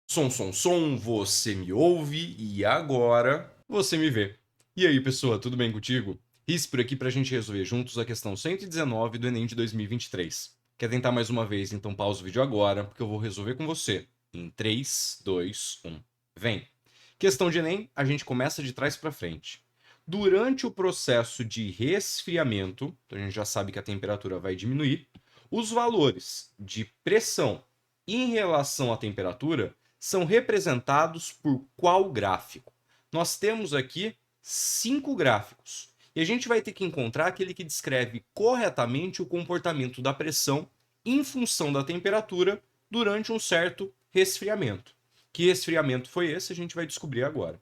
Som, você me ouve e agora você me vê. E aí, pessoa, tudo bem contigo? Riz por aqui pra gente resolver juntos a questão 119 do Enem de 2023. Quer tentar mais uma vez? Então pausa o vídeo agora, porque eu vou resolver com você. Em 3, 2, 1. Vem! Questão de Enem, a gente começa de trás para frente. Durante o processo de resfriamento, então a gente já sabe que a temperatura vai diminuir, os valores de pressão em relação à temperatura são representados por qual gráfico? Nós temos aqui 5 gráficos. E a gente vai ter que encontrar aquele que descreve corretamente o comportamento da pressão em função da temperatura durante um certo resfriamento. Que resfriamento foi esse? A gente vai descobrir agora.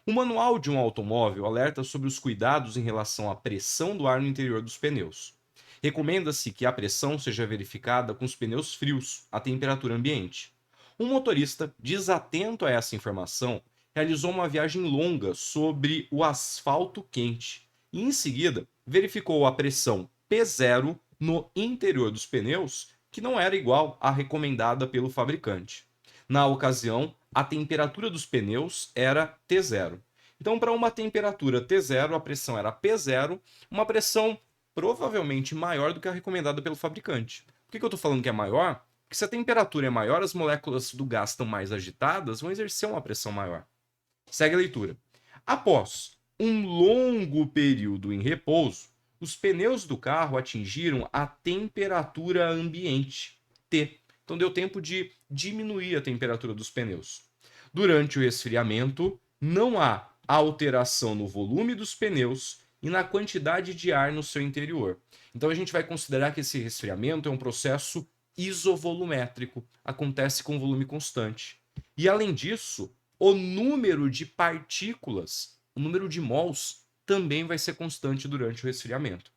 O manual de um automóvel alerta sobre os cuidados em relação à pressão do ar no interior dos pneus. Recomenda-se que a pressão seja verificada com os pneus frios, à temperatura ambiente. Um motorista, desatento a essa informação, realizou uma viagem longa sobre o asfalto quente e, em seguida, verificou a pressão P0 no interior dos pneus, que não era igual à recomendada pelo fabricante. Na ocasião, a temperatura dos pneus era T0. Então, para uma temperatura T0, a pressão era P0, uma pressão provavelmente maior do que a recomendada pelo fabricante. Por que eu estou falando que é maior? Porque se a temperatura é maior, as moléculas do gás estão mais agitadas, vão exercer uma pressão maior. Segue a leitura. Após um longo período em repouso, os pneus do carro atingiram a temperatura ambiente, T. Então deu tempo de diminuir a temperatura dos pneus. Durante o resfriamento, não há alteração no volume dos pneus e na quantidade de ar no seu interior. Então a gente vai considerar que esse resfriamento é um processo isovolumétrico, acontece com volume constante. E além disso, o número de partículas, o número de mols, também vai ser constante durante o resfriamento.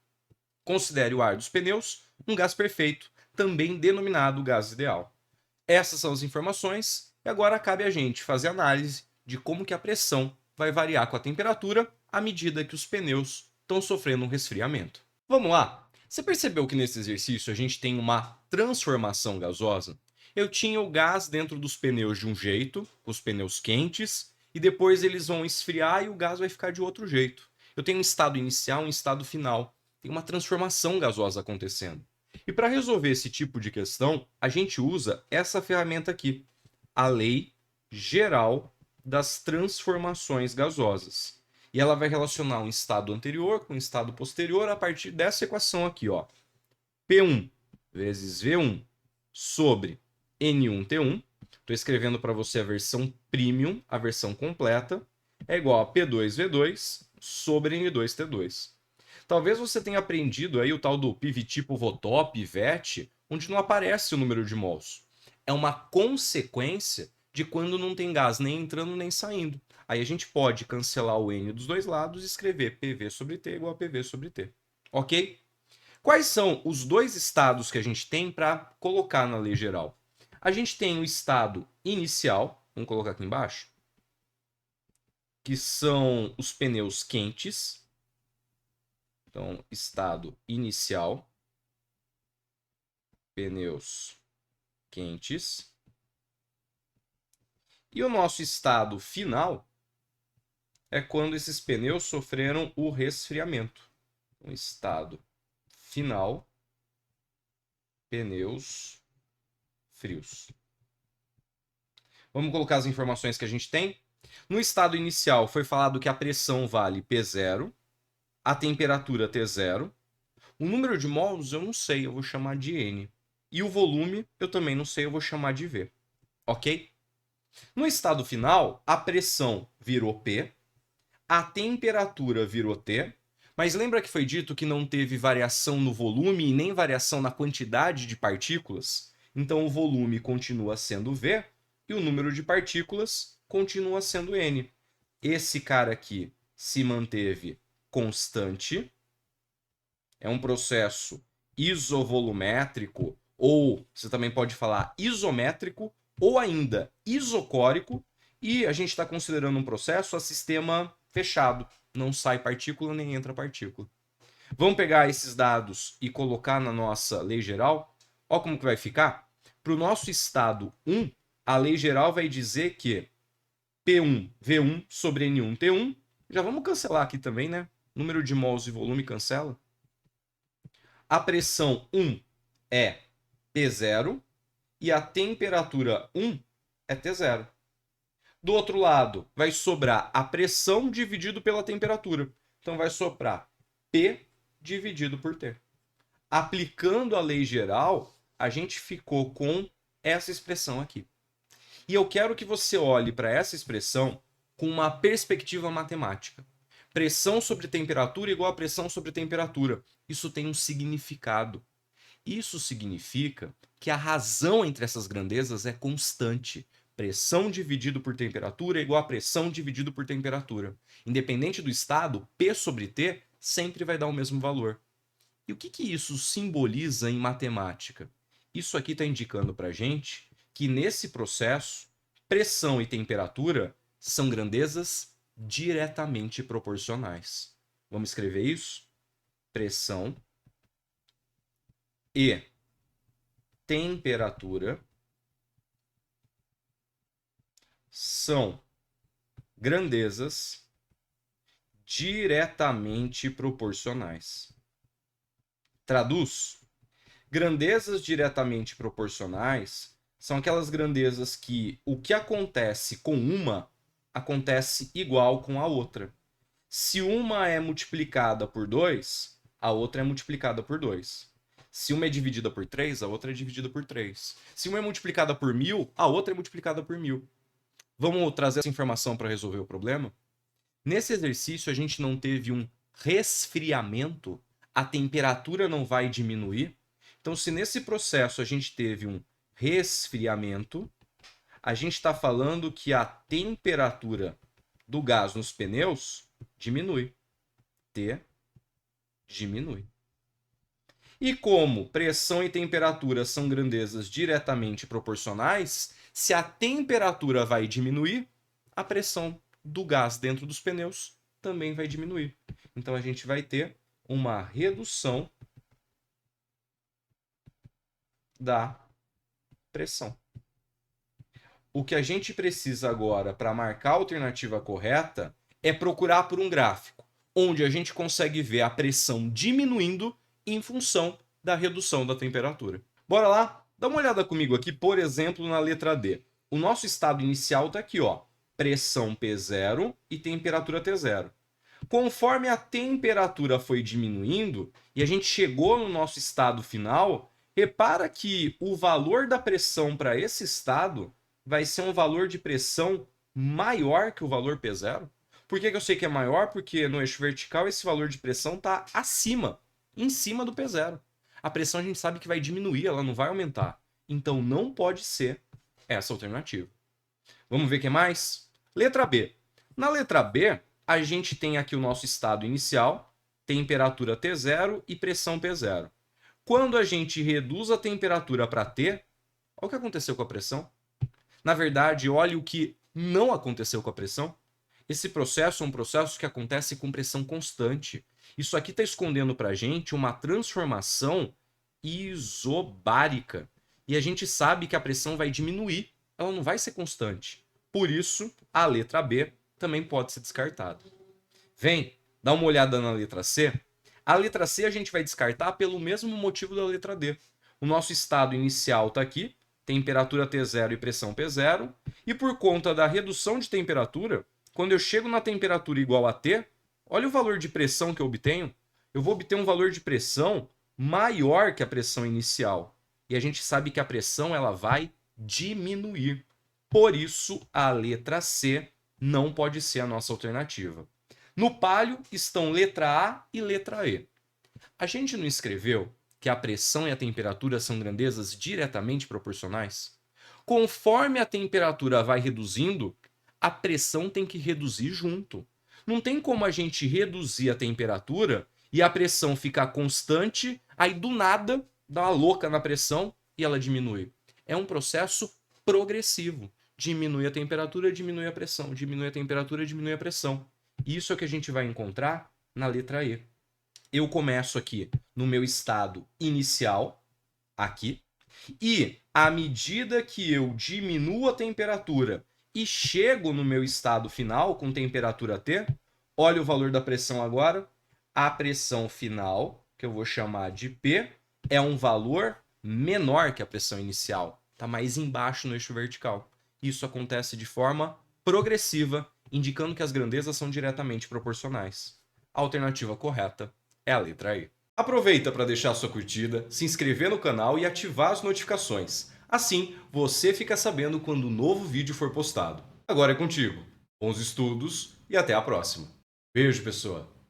Considere o ar dos pneus um gás perfeito, também denominado gás ideal. Essas são as informações e agora cabe a gente fazer análise de como que a pressão vai variar com a temperatura à medida que os pneus estão sofrendo um resfriamento. Vamos lá? Você percebeu que nesse exercício a gente tem uma transformação gasosa? Eu tinha o gás dentro dos pneus de um jeito, os pneus quentes, e depois eles vão esfriar e o gás vai ficar de outro jeito. Eu tenho um estado inicial e um estado final. Tem uma transformação gasosa acontecendo. E para resolver esse tipo de questão, a gente usa essa ferramenta aqui, a Lei Geral das Transformações Gasosas. E ela vai relacionar um estado anterior com um estado posterior a partir dessa equação aqui, ó. P1 vezes V1 sobre N1T1. Estou escrevendo para você a versão premium, a versão completa, é igual a P2V2 sobre N2T2. Talvez você tenha aprendido aí o tal do PVT Votop, PVET, onde não aparece o número de mols. É uma consequência de quando não tem gás nem entrando nem saindo. Aí a gente pode cancelar o N dos dois lados e escrever PV sobre T igual a PV sobre T. Ok? Quais são os dois estados que a gente tem para colocar na lei geral? A gente tem o estado inicial, vamos colocar aqui embaixo, que são os pneus quentes. Então, estado inicial, pneus quentes. E o nosso estado final é quando esses pneus sofreram o resfriamento. Então, estado final, pneus frios. Vamos colocar as informações que a gente tem. No estado inicial foi falado que a pressão vale P0, a temperatura T0. O número de mols eu não sei, eu vou chamar de N. E o volume eu também não sei, eu vou chamar de V. Ok? No estado final, a pressão virou P, a temperatura virou T, mas lembra que foi dito que não teve variação no volume e nem variação na quantidade de partículas? Então o volume continua sendo V e o número de partículas continua sendo N. Esse cara aqui se manteve constante, é um processo isovolumétrico, ou você também pode falar isométrico, ou ainda isocórico, e a gente está considerando um processo a sistema fechado. Não sai partícula nem entra partícula. Vamos pegar esses dados e colocar na nossa lei geral. Olha como que vai ficar. Para o nosso estado 1, a lei geral vai dizer que P1, V1 sobre N1, T1. Já vamos cancelar aqui também, né? Número de mols e volume cancela. A pressão 1 é P0 e a temperatura 1 é T0. Do outro lado, vai sobrar a pressão dividido pela temperatura. Então, vai sobrar P dividido por T. Aplicando a lei geral, a gente ficou com essa expressão aqui. E eu quero que você olhe para essa expressão com uma perspectiva matemática. Pressão sobre temperatura igual a pressão sobre temperatura. Isso tem um significado. Isso significa que a razão entre essas grandezas é constante. Pressão dividido por temperatura é igual a pressão dividido por temperatura. Independente do estado, P sobre T sempre vai dar o mesmo valor. E o que isso simboliza em matemática? Isso aqui está indicando para a gente que nesse processo, pressão e temperatura são grandezas diretamente proporcionais. Vamos escrever isso? Pressão e temperatura são grandezas diretamente proporcionais. Traduz: grandezas diretamente proporcionais são aquelas grandezas que o que acontece com uma acontece igual com a outra. Se uma é multiplicada por 2, a outra é multiplicada por 2. Se uma é dividida por 3, a outra é dividida por 3. Se uma é multiplicada por 1000, a outra é multiplicada por 1000. Vamos trazer essa informação para resolver o problema? Nesse exercício, a gente não teve um resfriamento, a temperatura não vai diminuir. Então, se nesse processo a gente teve um resfriamento, a gente está falando que a temperatura do gás nos pneus diminui. T diminui. E como pressão e temperatura são grandezas diretamente proporcionais, se a temperatura vai diminuir, a pressão do gás dentro dos pneus também vai diminuir. Então a gente vai ter uma redução da pressão. O que a gente precisa agora para marcar a alternativa correta é procurar por um gráfico onde a gente consegue ver a pressão diminuindo em função da redução da temperatura. Bora lá? Dá uma olhada comigo aqui, por exemplo, na letra D. O nosso estado inicial está aqui, ó, pressão P0 e temperatura T0. Conforme a temperatura foi diminuindo e a gente chegou no nosso estado final, repara que o valor da pressão para esse estado vai ser um valor de pressão maior que o valor P0. Por que eu sei que é maior? Porque no eixo vertical esse valor de pressão está acima, em cima do P0. A pressão a gente sabe que vai diminuir, ela não vai aumentar. Então não pode ser essa alternativa. Vamos ver o que mais? Letra B. Na letra B, a gente tem aqui o nosso estado inicial, temperatura T0 e pressão P0. Quando a gente reduz a temperatura para T, olha o que aconteceu com a pressão. Na verdade, olha o que não aconteceu com a pressão. Esse processo é um processo que acontece com pressão constante. Isso aqui está escondendo para a gente uma transformação isobárica. E a gente sabe que a pressão vai diminuir, ela não vai ser constante. Por isso, a letra B também pode ser descartada. Vem, dá uma olhada na letra C. A letra C a gente vai descartar pelo mesmo motivo da letra D. O nosso estado inicial está aqui, temperatura T0 e pressão P0. E por conta da redução de temperatura, quando eu chego na temperatura igual a T, olha o valor de pressão que eu obtenho. Eu vou obter um valor de pressão maior que a pressão inicial. E a gente sabe que a pressão ela vai diminuir. Por isso, a letra C não pode ser a nossa alternativa. No palio estão letra A e letra E. A gente não escreveu que a pressão e a temperatura são grandezas diretamente proporcionais? Conforme a temperatura vai reduzindo, a pressão tem que reduzir junto. Não tem como a gente reduzir a temperatura e a pressão ficar constante, aí do nada dá uma louca na pressão e ela diminui. É um processo progressivo. Diminui a temperatura, diminui a pressão. Diminui a temperatura, diminui a pressão. Isso é o que a gente vai encontrar na letra E. Eu começo aqui no meu estado inicial, aqui, E à medida que eu diminuo a temperatura e chego no meu estado final com temperatura T, olha o valor da pressão agora. A pressão final, que eu vou chamar de P, é um valor menor que a pressão inicial. Está mais embaixo no eixo vertical. Isso acontece de forma progressiva, indicando que as grandezas são diretamente proporcionais. A alternativa correta é a letra E. Aproveita para deixar sua curtida, se inscrever no canal e ativar as notificações. Assim, você fica sabendo quando um novo vídeo for postado. Agora é contigo. Bons estudos e até a próxima. Beijo, pessoa!